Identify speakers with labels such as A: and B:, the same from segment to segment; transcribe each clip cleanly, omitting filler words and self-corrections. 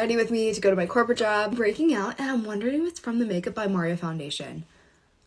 A: Ready with me to go to my corporate job. Breaking out, and I'm wondering if it's from the Makeup by Mario foundation.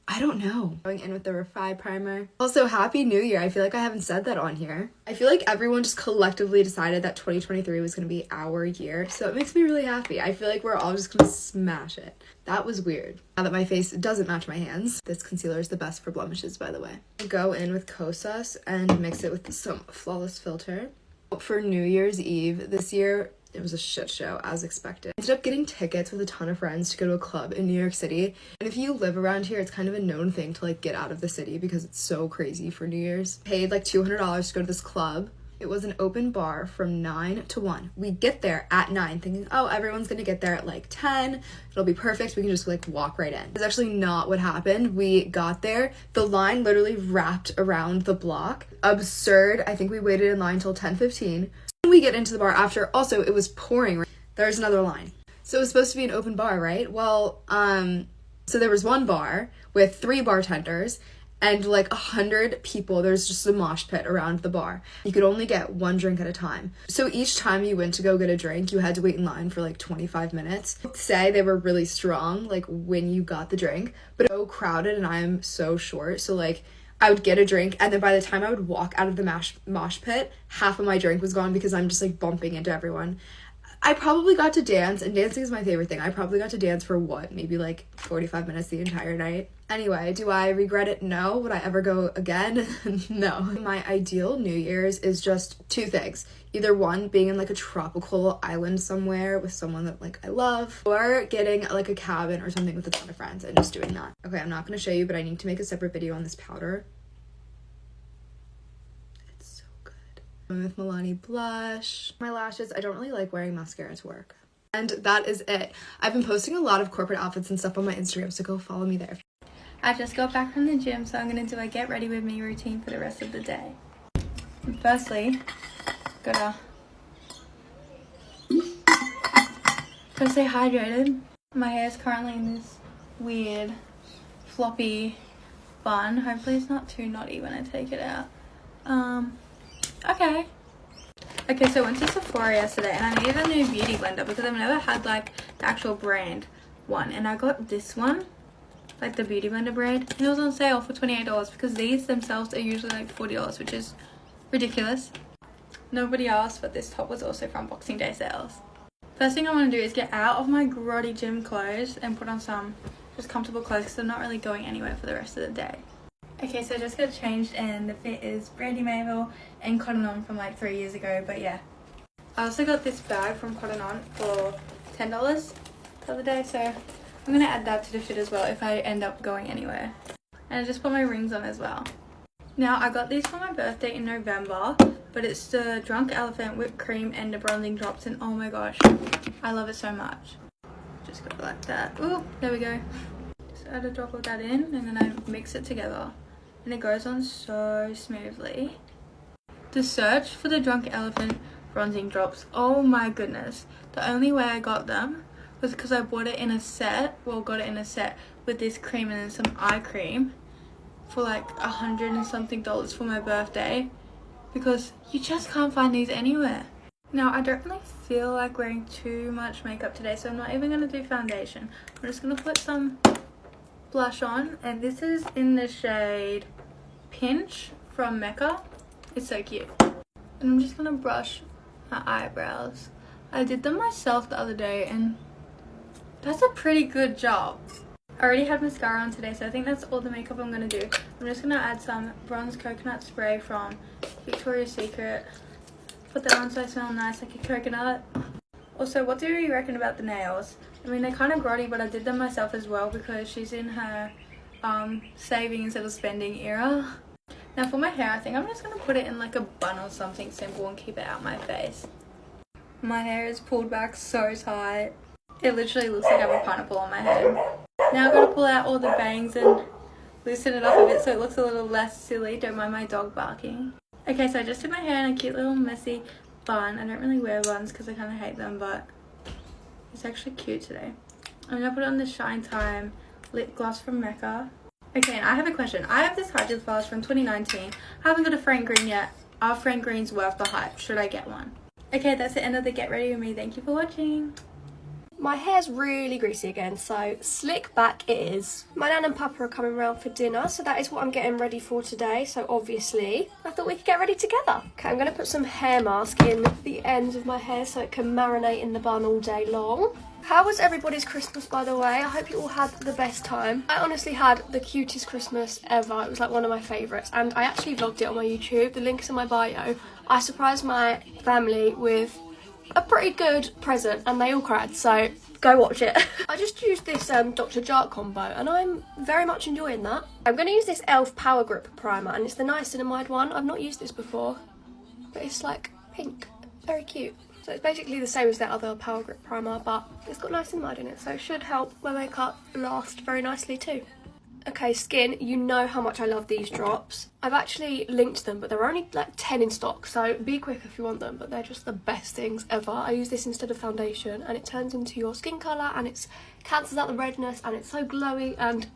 A: I don't know. Going in with the Refi primer. Also, Happy New Year. I feel like I haven't said that on here. I feel like everyone just collectively decided that 2023 was going to be our year, so it makes me really happy. I feel like we're all just going to smash it. That was weird. Now that my face doesn't match my hands. This concealer is the best for blemishes, by the way. Go in with Kosas and mix it with some Flawless Filter. For New Year's Eve this year, it was a shit show, as expected. I ended up getting tickets with a ton of friends to go to a club in New York City. And if you live around here, it's kind of a known thing to like get out of the city because it's so crazy for New Year's. Paid like $200 to go to this club. It was an open bar from 9 to 1. We get there at 9 thinking, oh, everyone's gonna get there at like 10. It'll be perfect. We can just like walk right in. It's actually not what happened. We got there. The line literally wrapped around the block. Absurd. I think we waited in line till 10:15. We get into the bar after. Also, it was pouring. There's another line. So it was supposed to be an open bar, right? Well, so there was one bar with 3 bartenders and like 100 people. There's just a mosh pit around the bar. You could only get 1 drink at a time. So each time you went to go get a drink, you had to wait in line for like 25 minutes. Say they were really strong, like when you got the drink, but so crowded and I'm so short. So like I would get a drink, and then by the time I would walk out of the mosh pit, half of my drink was gone because I'm just like bumping into everyone. I probably got to dance, and dancing is my favorite thing. I probably got to dance for what, maybe like 45 minutes the entire night. Anyway, do I regret it? No. Would I ever go again? No. My ideal New Year's is just 2 things. Either 1, being in like a tropical island somewhere with someone that like I love, or getting like a cabin or something with a ton of friends and just doing that. Okay, I'm not going to show you, but I need to make a separate video on this powder. It's so good. With Milani blush. My lashes, I don't really like wearing mascara to work. And that is it. I've been posting a lot of corporate outfits and stuff on my Instagram, so go follow me there.
B: I just got back from the gym, so I'm going to do a get ready with me routine for the rest of the day. Firstly, gotta stay hydrated. My hair is currently in this weird floppy bun. Hopefully it's not too knotty when I take it out. Okay, so I went to Sephora yesterday and I needed a new beauty blender because I've never had like the actual brand one, and I got this one, like the beauty blender brand, and it was on sale for $28 because these themselves are usually like $40, which is ridiculous. Nobody asked, but this top was also from Boxing Day sales. First thing I want to do is get out of my grotty gym clothes and put on some just comfortable clothes because I'm not really going anywhere for the rest of the day. Okay, so I just got changed and the fit is Brandy Mayville and Cotton On from like 3 years ago, but yeah. I also got this bag from Cotton On for $10 the other day, so I'm going to add that to the fit as well if I end up going anywhere. And I just put my rings on as well. Now, I got these for my birthday in November, but it's the Drunk Elephant whipped cream and the bronzing drops, and oh my gosh, I love it so much. Just go like that. Ooh, there we go. Just add a drop of that in, and then I mix it together. And it goes on so smoothly. To search for the Drunk Elephant bronzing drops, oh my goodness. The only way I got them was because I bought it in a set, got it in a set with this cream and then some eye cream for like $100 and something for my birthday, because you just can't find these anywhere. Now, I don't really feel like wearing too much makeup today, so I'm not even going to do foundation. I'm just going to put some blush on, and this is in the shade Pinch from Mecca. It's so cute. And I'm just going to brush my eyebrows. I did them myself the other day, and that's a pretty good job. I already had mascara on today, so I think that's all the makeup I'm going to do. I'm just going to add some bronze coconut spray from Victoria's Secret. Put that on so I smell nice like a coconut. Also, what do you reckon about the nails? I mean, they're kind of grotty, but I did them myself as well because she's in her saving instead of spending era. Now for my hair, I think I'm just going to put it in like a bun or something simple and keep it out my face. My hair is pulled back so tight. It literally looks like I have a pineapple on my head. Now I've got to pull out all the bangs and loosen it up a bit so it looks a little less silly. Don't mind my dog barking. Okay, so I just did my hair in a cute little messy bun. I don't really wear buns because I kind of hate them, but it's actually cute today. I'm going to put on the Shine Time lip gloss from Mecca. Okay, and I have a question. I have this high heel flash from 2019. I haven't got a Frank Green yet. Are Frank Greens worth the hype? Should I get one? Okay, that's the end of the Get Ready With Me. Thank you for watching.
C: My hair's really greasy again, so slick back it is. My nan and papa are coming round for dinner, so that is what I'm getting ready for today. So obviously, I thought we could get ready together. Okay, I'm going to put some hair mask in the ends of my hair so it can marinate in the bun all day long. How was everybody's Christmas, by the way? I hope you all had the best time. I honestly had the cutest Christmas ever. It was like one of my favourites, and I actually vlogged it on my YouTube. The link is in my bio. I surprised my family with a pretty good present and they all cried, so go watch it. I just used this Dr. Jart combo and I'm very much enjoying that. I'm going to use this e.l.f. Power Grip primer and it's the niacinamide one. I've not used this before, but it's like pink, very cute. So it's basically the same as that other Power Grip primer, but it's got niacinamide in it, so it should help my makeup last very nicely too. Okay, skin, you know how much I love these drops. I've actually linked them, but there are only like 10 in stock, so be quick if you want them, but they're just the best things ever. I use this instead of foundation, and it turns into your skin colour, and it cancels out the redness, and it's so glowy, and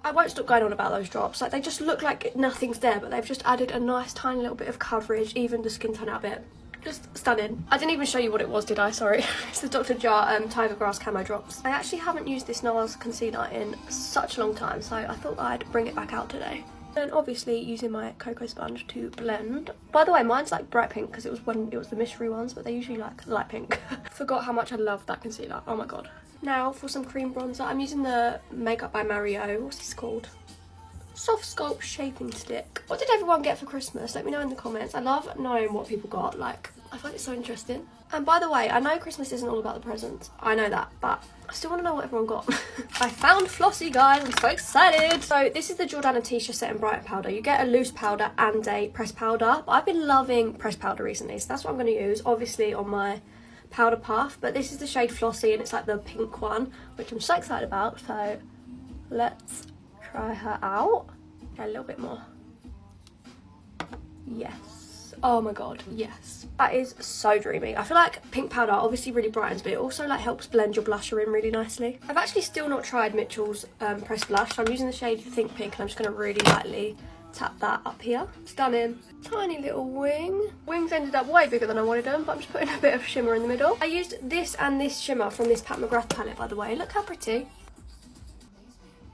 C: I won't stop going on about those drops. Like, they just look like nothing's there, but they've just added a nice tiny little bit of coverage, even the skin tone out bit. Just stunning. I didn't even show you what it was, did I? Sorry. It's the Dr. Jart Tiger Grass Camo Drops. I actually haven't used this NARS concealer in such a long time, so I thought I'd bring it back out today. And obviously using my cocoa sponge to blend. By the way, mine's like bright pink because it was the mystery ones, but they're usually like light pink. Forgot how much I love that concealer. Oh my god. Now for some cream bronzer, I'm using the Makeup by Mario. What's this called? Soft Sculpt Shaping Stick. What did everyone get for Christmas? Let me know in the comments. I love knowing what people got. Like, I find it so interesting. And by the way, I know Christmas isn't all about the presents. I know that, but I still want to know what everyone got. I found Flossie, guys. I'm so excited. So this is the Jordana Tisha Set and Brighten Powder. You get a loose powder and a pressed powder. But I've been loving pressed powder recently, so that's what I'm going to use, obviously, on my powder puff. But this is the shade Flossie, and it's like the pink one, which I'm so excited about. So let's try her out. A little bit more. Yes. Oh my god, yes. That is so dreamy. I feel like pink powder obviously really brightens, but it also like helps blend your blusher in really nicely. I've actually still not tried Mitchell's pressed blush, so I'm using the shade Think Pink, and I'm just going to really lightly tap that up here. Stunning. Tiny little wing. Wings ended up way bigger than I wanted them, but I'm just putting a bit of shimmer in the middle. I used this and this shimmer from this Pat McGrath palette, by the way. Look how pretty.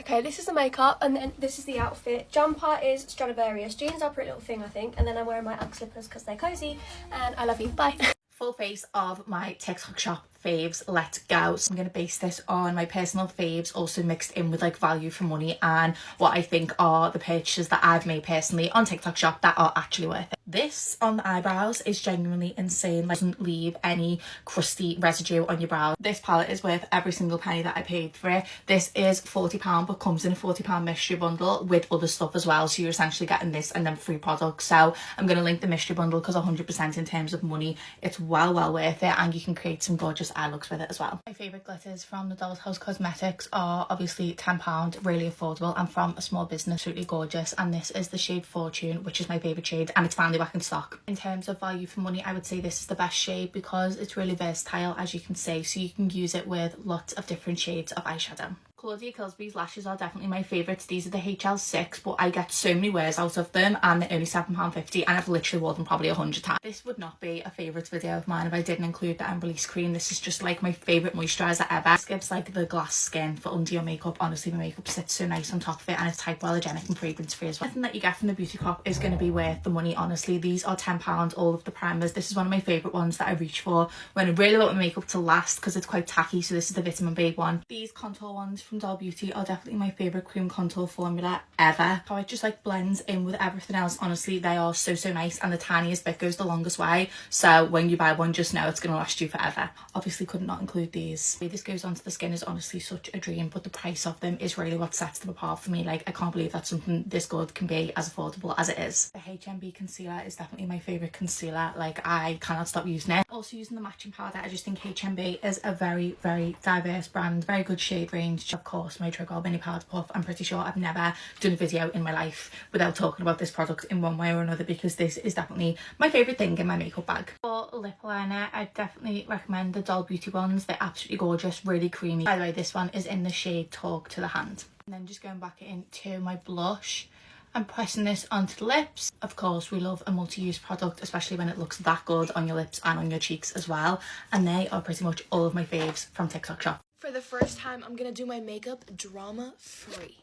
C: Okay, this is the makeup, and then this is the outfit. Jumper is Stradivarius. Jeans are a pretty little thing, I think. And then I'm wearing my Ugg slippers because they're cozy. And I love you. Bye.
D: Full face of my TikTok shop faves. Let's go. So I'm going to base this on my personal faves, also mixed in with like value for money and what I think are the purchases that I've made personally on TikTok shop that are actually worth it. This on the eyebrows is genuinely insane. Like, doesn't leave any crusty residue on your brows. This palette is worth every single penny that I paid for it. This is £40, but comes in a £40 mystery bundle with other stuff as well, so you're essentially getting this and then free products. So I'm going to link the mystery bundle because 100% in terms of money, it's well worth it, and you can create some gorgeous eye looks with it as well. My favourite glitters from the Doll's House Cosmetics are obviously £10, really affordable, and from a small business, absolutely gorgeous. And this is the shade Fortune, which is my favourite shade, and it's finally back in stock. In terms of value for money, I would say this is the best shade because it's really versatile, as you can see, so you can use it with lots of different shades of eyeshadow. Claudia Kilsby's lashes are definitely my favourites. These are the HL6, but I get so many wears out of them, and they're only £7.50, and I've literally worn them probably 100 times. This would not be a favourite video of mine if I didn't include the Release cream. This is just like my favourite moisturiser ever. This gives like the glass skin for under your makeup. Honestly, my makeup sits so nice on top of it, and it's hypoallergenic and fragrance free as well. Everything that you get from the Beauty Co is going to be worth the money, honestly. These are £10, all of the primers. This is one of my favourite ones that I reach for when I really want my makeup to last because it's quite tacky, so this is the Vitamin B one. These contour ones from Doll Beauty are definitely my favourite cream contour formula ever. How it just like blends in with everything else. Honestly, they are so nice, and the tiniest bit goes the longest way, so when you buy one, just know it's going to last you forever. Obviously could not include these. The way this goes onto the skin is honestly such a dream, but the price of them is really what sets them apart for me. Like, I can't believe that something this good can be as affordable as it is. The HMB concealer is definitely my favourite concealer. Like, I cannot stop using it. Also using the matching powder. I just think HMB is a very diverse brand, very good shade range. Of course, my trigger mini powder puff. I'm pretty sure I've never done a video in my life without talking about this product in one way or another, because this is definitely my favourite thing in my makeup bag. For lip liner, I definitely recommend the Doll Beauty ones. They're absolutely gorgeous, really creamy. By the way, this one is in the shade Talk to the Hand. And then just going back into my blush, I'm pressing this onto the lips. Of course, we love a multi-use product, especially when it looks that good on your lips and on your cheeks as well. And they are pretty much all of my faves from TikTok Shop.
E: For the first time, I'm gonna do my makeup drama-free.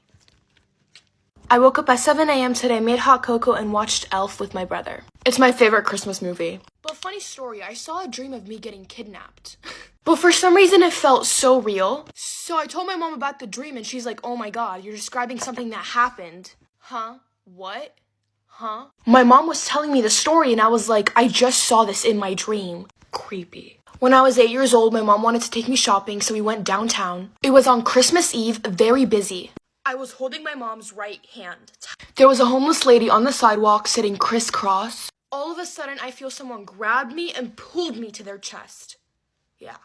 E: I woke up at 7 a.m. today, made hot cocoa, and watched Elf with my brother. It's my favorite Christmas movie. But funny story, I saw a dream of me getting kidnapped. But for some reason, it felt so real. So I told my mom about the dream, and she's like, oh my god, you're describing something that happened. Huh? What? Huh? My mom was telling me the story, and I was like, I just saw this in my dream. Creepy. When I was 8 years old, my mom wanted to take me shopping, so we went downtown. It was on Christmas Eve, very busy. I was holding my mom's right hand. There was a homeless lady on the sidewalk sitting crisscross. All of a sudden, I feel someone grabbed me and pulled me to their chest. Yeah.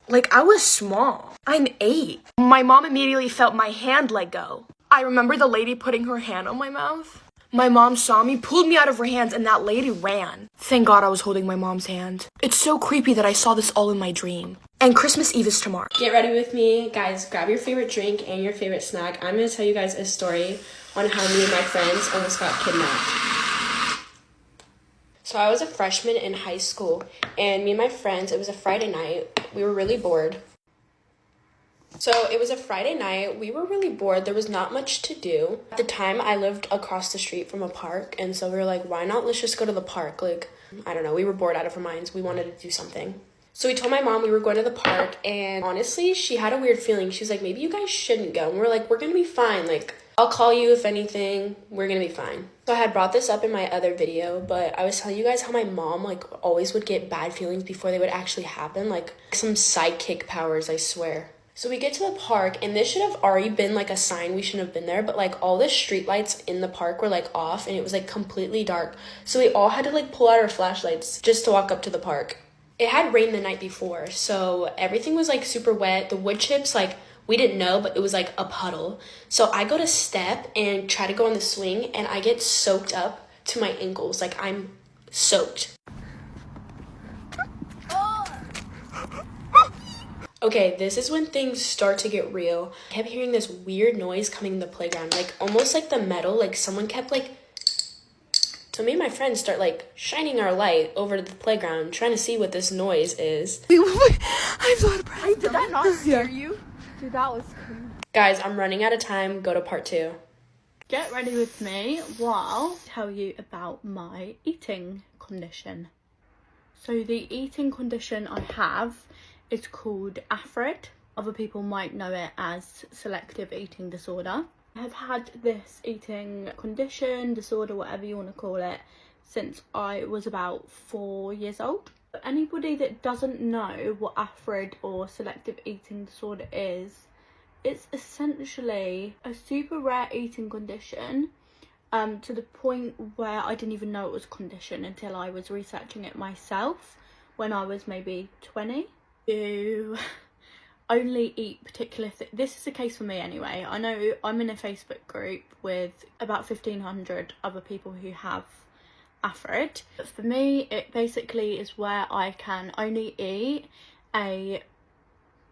E: Like, I was small. I'm 8. My mom immediately felt my hand let go. I remember the lady putting her hand on my mouth. My mom saw me, pulled me out of her hands, and that lady ran. Thank God I was holding my mom's hand. It's so creepy that I saw this all in my dream. And Christmas Eve is tomorrow.
F: Get ready with me. Guys, grab your favorite drink and your favorite snack. I'm going to tell you guys a story on how me and my friends almost got kidnapped. So I was a freshman in high school, and me and my friends, it was a Friday night. We were really bored. So it was a Friday night. We were really bored. There was not much to do. At the time, I lived across the street from a park, and so we were like, why not? Let's just go to the park. Like, I don't know. We were bored out of our minds. We wanted to do something. So we told my mom we were going to the park, and honestly, she had a weird feeling. She was like, maybe you guys shouldn't go. And we're like, we're going to be fine. Like, I'll call you if anything. We're going to be fine. So I had brought this up in my other video, but I was telling you guys how my mom, like, always would get bad feelings before they would actually happen. Like, some psychic powers, I swear. So we get to the park, and this should have already been, like, a sign we shouldn't have been there, but, like, all the street lights in the park were, like, off, and it was, like, completely dark. So we all had to, like, pull out our flashlights just to walk up to the park. It had rained the night before, so everything was, like, super wet. The wood chips, like, we didn't know, but it was, like, a puddle. So I go to step and try to go on the swing, and I get soaked up to my ankles. Like, I'm soaked. Okay, this is when things start to get real. I kept hearing this weird noise coming in the playground, like almost like the metal, like someone kept like... So me and my friends start like shining our light over to the playground, trying to see what this noise is.
E: I'm so out of breath.
B: Did that not scare you? Dude, that was cool.
F: Guys, I'm running out of time. Go to part 2.
B: Get ready with me while I tell you about my eating condition. So the eating condition I have is called AFRID. Other people might know it as selective eating disorder. I have had this eating condition, disorder, whatever you want to call it, since I was about 4 years old. But anybody that doesn't know what AFRID or selective eating disorder is, it's essentially a super rare eating condition, to the point where I didn't even know it was a condition until I was researching it myself when I was maybe 20. You only eat particular this is the case for me anyway. I know I'm in a Facebook group with about 1,500 other people who have AFRID. But for me, it basically is where I can only eat a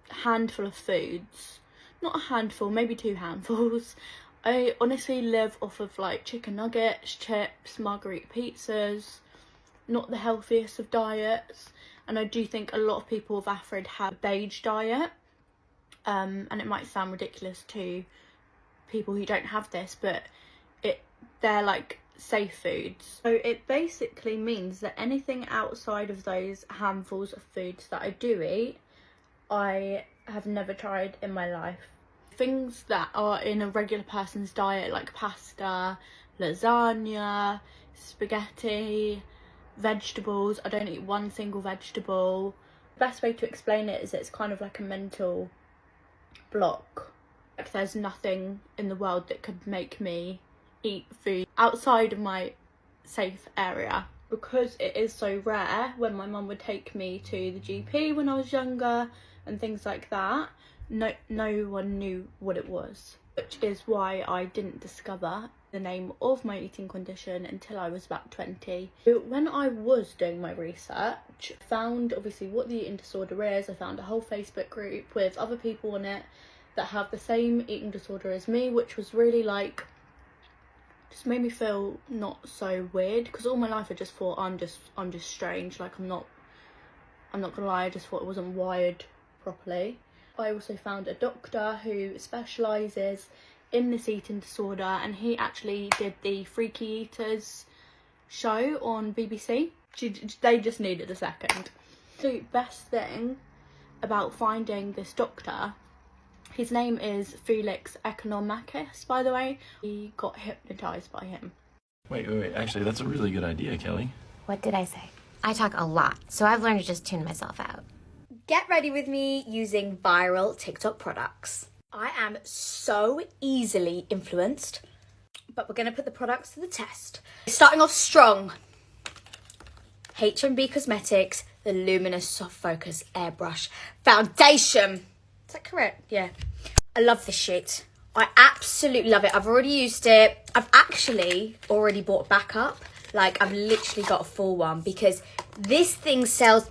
B: handful of foods. Not a handful, maybe 2 handfuls. I honestly live off of like chicken nuggets, chips, margarita pizzas. Not the healthiest of diets. And I do think a lot of people with AFRID have a beige diet. And it might sound ridiculous to people who don't have this, but they're like safe foods. So it basically means that anything outside of those handfuls of foods that I do eat, I have never tried in my life. Things that are in a regular person's diet, like pasta, lasagna, spaghetti, vegetables, I don't eat one single vegetable. The best way to explain it is it's kind of like a mental block. Like there's nothing in the world that could make me eat food outside of my safe area. Because it is so rare, when my mum would take me to the GP when I was younger and things like that, no one knew what it was, which is why I didn't discover the name of my eating condition until I was about 20. So when I was doing my research, I found obviously what the eating disorder is. I found a whole Facebook group with other people in it that have the same eating disorder as me, which was really like Just made me feel not so weird, because all my life I just thought I'm just strange. Like I'm not gonna lie, I just thought I wasn't wired properly. I also found a doctor who specialises in this eating disorder, and he actually did the Freaky Eaters show on BBC. They just needed a second. The best thing about finding this doctor, his name is Felix Economakis, by the way. He got hypnotised by him.
G: Wait, actually, that's a really good idea, Kelly.
H: What did I say? I talk a lot, so I've learned to just tune myself out.
A: Get ready with me using viral TikTok products. I am so easily influenced, but we're gonna put the products to the test. Starting off strong. H&B Cosmetics, the Luminous Soft Focus Airbrush Foundation. Is that correct? Yeah. I love this shit. I absolutely love it. I've already used it. I've actually already bought a backup. Like, I've literally got a full one because this thing sells...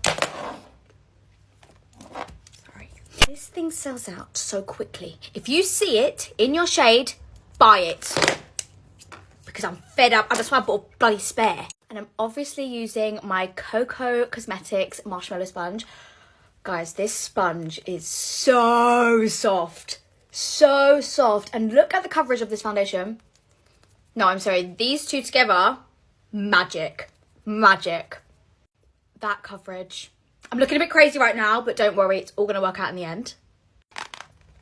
A: Sorry. This thing sells out so quickly. If you see it in your shade, buy it. Because I'm fed up. That's why I bought a bloody spare. And I'm obviously using my Coco Cosmetics Marshmallow Sponge. Guys, this sponge is so soft. So soft. And look at the coverage of this foundation. No, I'm sorry. These two together, magic. Magic. That coverage. I'm looking a bit crazy right now, but don't worry. It's all going to work out in the end.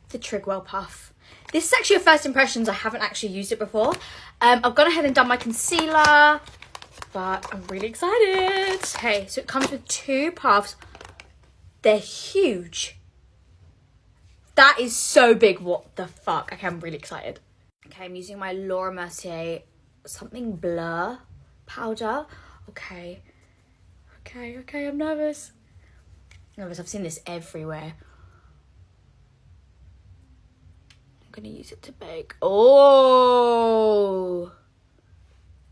A: The Trigwell Puff. This is actually a first impressions. I haven't actually used it before. I've gone ahead and done my concealer, but I'm really excited. Okay, so it comes with 2 puffs. They're huge. That is so big. What the fuck? Okay, I'm really excited. Okay, I'm using my Laura Mercier something blur powder. Okay, I'm nervous. I've seen this everywhere. I'm gonna use it to bake. Oh,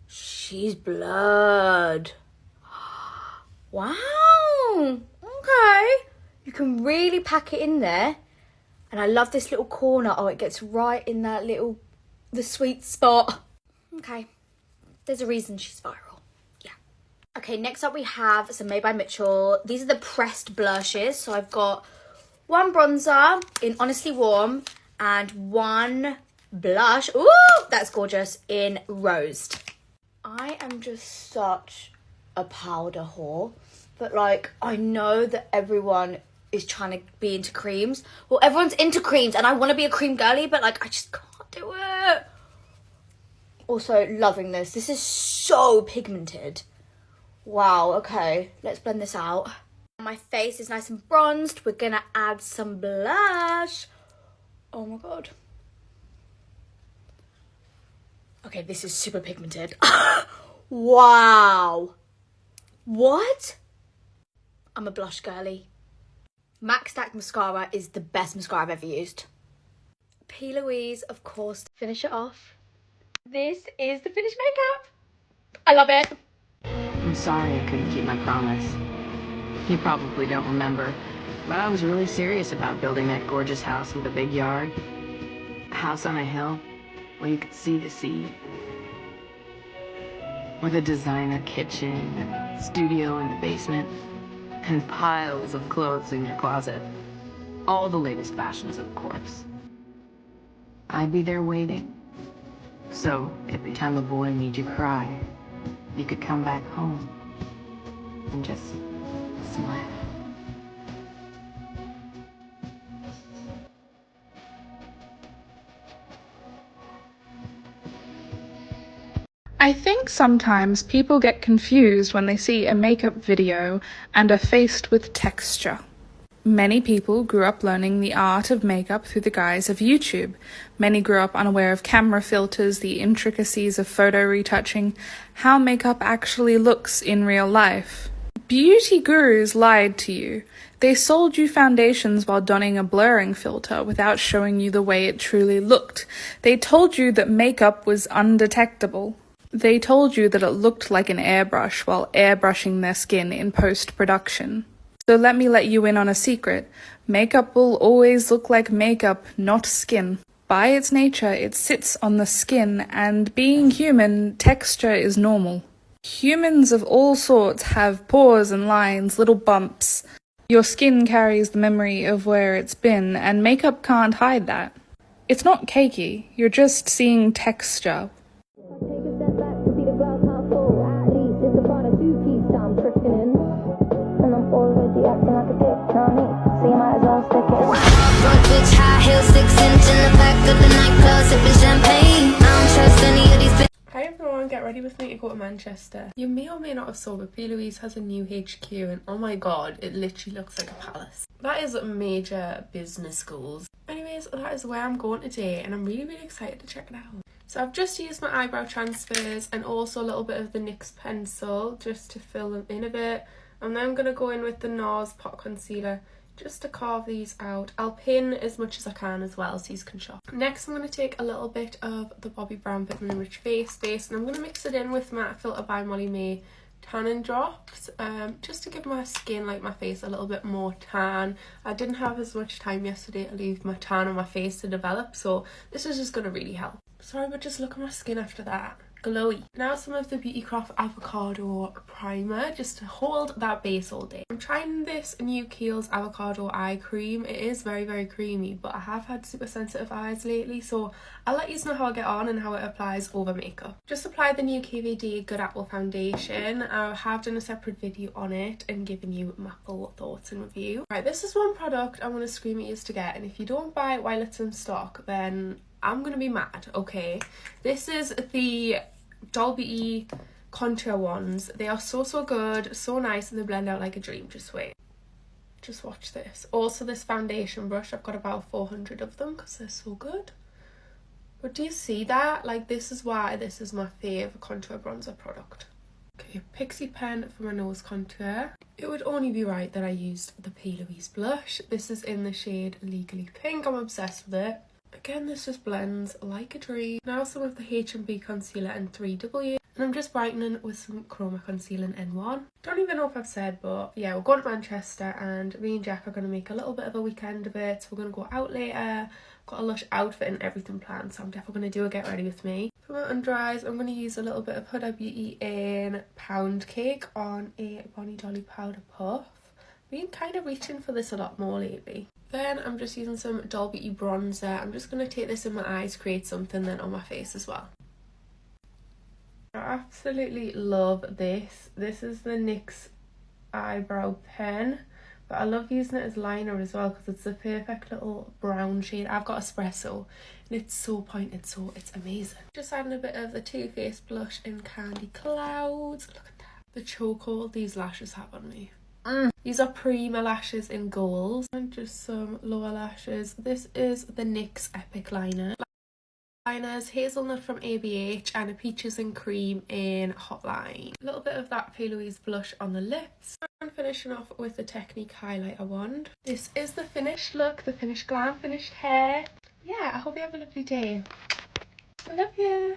A: she's blurred. Wow. Okay. You can really pack it in there. And I love this little corner. Oh, it gets right in that the sweet spot. Okay. There's a reason she's viral. Yeah. Okay, next up we have some Made by Mitchell. These are the pressed blushes. So I've got 1 bronzer in Honestly Warm and 1 blush. Ooh, that's gorgeous, in Rosed. I am just such a powder whore. But like, I know that everyone is trying to be into creams. Well, everyone's into creams and I want to be a cream girly, but like, I just can't do it. Also, loving this. This is so pigmented. Wow, okay. Let's blend this out. My face is nice and bronzed. We're gonna add some blush. Oh my God. Okay, this is super pigmented. Wow. What? I'm a blush girly. MAC Stack mascara is the best mascara I've ever used. P. Louise, of course. Finish it off. This is the finished makeup. I love it.
I: I'm sorry I couldn't keep my promise. You probably don't remember, but I was really serious about building that gorgeous house with a big yard. A house on a hill where you could see the sea. With a designer kitchen and studio in the basement. And piles of clothes in your closet. All the latest fashions, of course. I'd be there waiting. So, every time a boy made you cry, you could come back home and just smile.
J: I think sometimes people get confused when they see a makeup video and are faced with texture. Many people grew up learning the art of makeup through the guise of YouTube. Many grew up unaware of camera filters, the intricacies of photo retouching, how makeup actually looks in real life. Beauty gurus lied to you. They sold you foundations while donning a blurring filter without showing you the way it truly looked. They told you that makeup was undetectable. They told you that it looked like an airbrush while airbrushing their skin in post-production. So let me let you in on a secret. Makeup will always look like makeup, not skin. By its nature, it sits on the skin, and being human, texture is normal. Humans of all sorts have pores and lines, little bumps. Your skin carries the memory of where it's been, and makeup can't hide that. It's not cakey, you're just seeing texture.
F: Hi everyone, get ready with me to go to Manchester. You may or may not have saw, but P. Louise has a new HQ and oh my god, it literally looks like a palace. That is major business schools. Anyways, that is where I'm going today and I'm really excited to check it out. So I've just used my eyebrow transfers and also a little bit of the NYX pencil just to fill them in a bit. And then I'm going to go in with the NARS pot concealer just to carve these out. I'll pin as much as I can as well so these can shop. Next I'm going to take a little bit of the Bobbi Brown Vitamin Rich Face Base and I'm going to mix it in with Matte Filter by Molly May tanning drops just to give my skin, like my face, a little bit more tan. I didn't have as much time yesterday to leave my tan on my face to develop, so this is just going to really help. Sorry, but just look at my skin after that. Glowy. Now some of the Beautycraft Avocado Primer just to hold that base all day. I'm trying this new Kiehl's Avocado Eye Cream. It is very creamy, but I have had super sensitive eyes lately, so I'll let you know how I get on and how it applies over makeup. Just apply the new KVD Good Apple Foundation. I have done a separate video on it and given you my full thoughts and review. Right, this is one product I want to scream at you to get, and if you don't buy it while it's in stock, then I'm gonna be mad, okay? This is the Dolby contour ones. They are so good, so nice, and they blend out like a dream. Just wait. Just watch this. Also this foundation brush, I've got about 400 of them because they're so good. But do you see that? Like, this is why this is my favourite contour bronzer product. Okay, Pixie pen for my nose contour. It would only be right that I used the P. Louise blush. This is in the shade Legally Pink. I'm obsessed with it. Again, this just blends like a dream. Now some of the H&B concealer in 3W. And I'm just brightening with some Chroma concealer in N1. Don't even know if I've said, but yeah, we're going to Manchester and me and Jack are going to make a little bit of a weekend of it. So we're going to go out later. Got a lush outfit and everything planned, so I'm definitely going to do a get ready with me. For my under eyes, I'm going to use a little bit of Huda Beauty in Pound Cake on a Bonnie Dolly powder puff. Been kind of reaching for this a lot more lately. Then I'm just using some Dolby bronzer. I'm just going to take this in my eyes, create something then on my face as well. I absolutely love this. This is the NYX eyebrow pen, but I love using it as liner as well because it's the perfect little brown shade. I've got espresso and it's so pointed, so it's amazing. Just adding a bit of the Too Faced blush in Candy Clouds. Look at that. The chokehold these lashes have on me. These are Prima lashes in gold and just some lower lashes. This is the NYX Epic Liner. Liners, Hazelnut from ABH and a Peaches and Cream in Hotline. A little bit of that P. Louise blush on the lips. And finishing off with the Technique highlighter wand. This is the finished look, the finished glam, finished hair. Yeah, I hope you have a lovely day. I love you.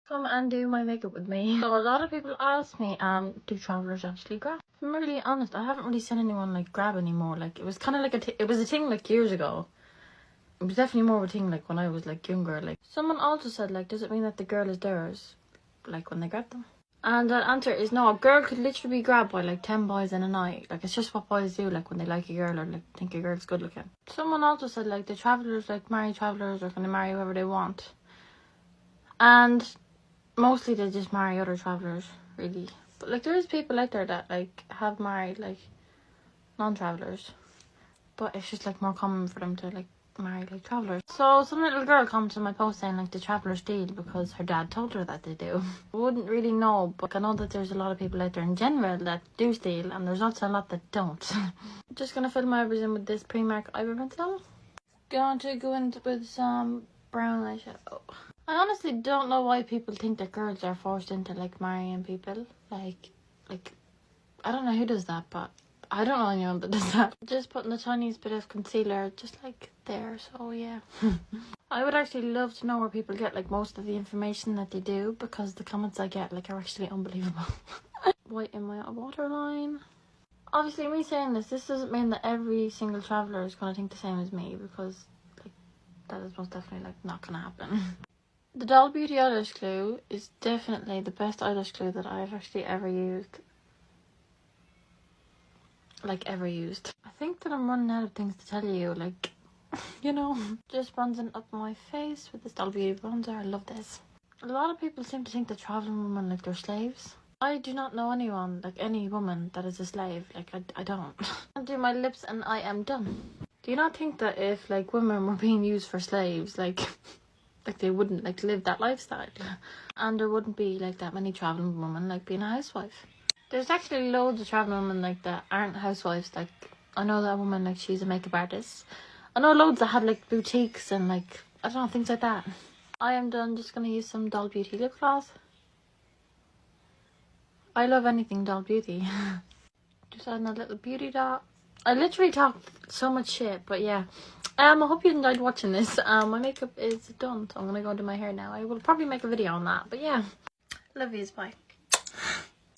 K: Come and do my makeup with me. So a lot of people ask me, do travelers actually grab? If I'm really honest, I haven't really seen anyone like grab anymore. Like it was kind of like it was a thing like years ago. It was definitely more of a thing like when I was like younger. Like someone also said like, does it mean that the girl is theirs, like when they grab them? And the answer is no. A girl could literally be grabbed by like 10 boys in a night. Like it's just what boys do, like when they like a girl or like think a girl's good looking. Someone also said like the travelers like marry travelers or can they marry whoever they want. And mostly they just marry other travelers, really. But like there is people out there that like have married like non-travelers, but it's just like more common for them to like marry like travelers. So some little girl comes to my post saying like the travelers steal because her dad told her that they do. I wouldn't really know, but I know that there's a lot of people out there in general that do steal, and there's also a lot that don't. Just gonna fill my eyebrows in with this Primark eyebrow pencil. Going to go in with some brown eyeshadow. I honestly don't know why people think that girls are forced into like marrying people. Like I don't know who does that, but I don't know anyone that does that. Just putting the tiniest bit of concealer just like there, so yeah. I would actually love to know where people get like most of the information that they do, because the comments I get like are actually unbelievable. White in my waterline. Obviously me saying this doesn't mean that every single traveller is gonna think the same as me, because like that is most definitely like not gonna happen. The Doll Beauty eyelash glue is definitely the best eyelash glue that I've actually ever used. Like ever used. I think that I'm running out of things to tell you, like, you know. Just bronzing up my face with this Doll Beauty bronzer. I love this. A lot of people seem to think that traveling women like they're slaves. I do not know anyone, like any woman that is a slave. Like I don't. I'll do my lips and I am done. Do you not think that if like women were being used for slaves, like they wouldn't like live that lifestyle, and there wouldn't be like that many traveling women like being a housewife? There's actually loads of traveling women like that aren't housewives. Like I know that woman, like she's a makeup artist. I know loads that have like boutiques and like I don't know, things like that. I am done. Just gonna use some Doll Beauty lip gloss. I love anything Doll Beauty. Just adding a little beauty dot. I literally talked so much shit, but yeah. I hope you enjoyed watching this. My makeup is done, so I'm gonna go do my hair now. I will probably make a video on that, but yeah. Love yous, bye.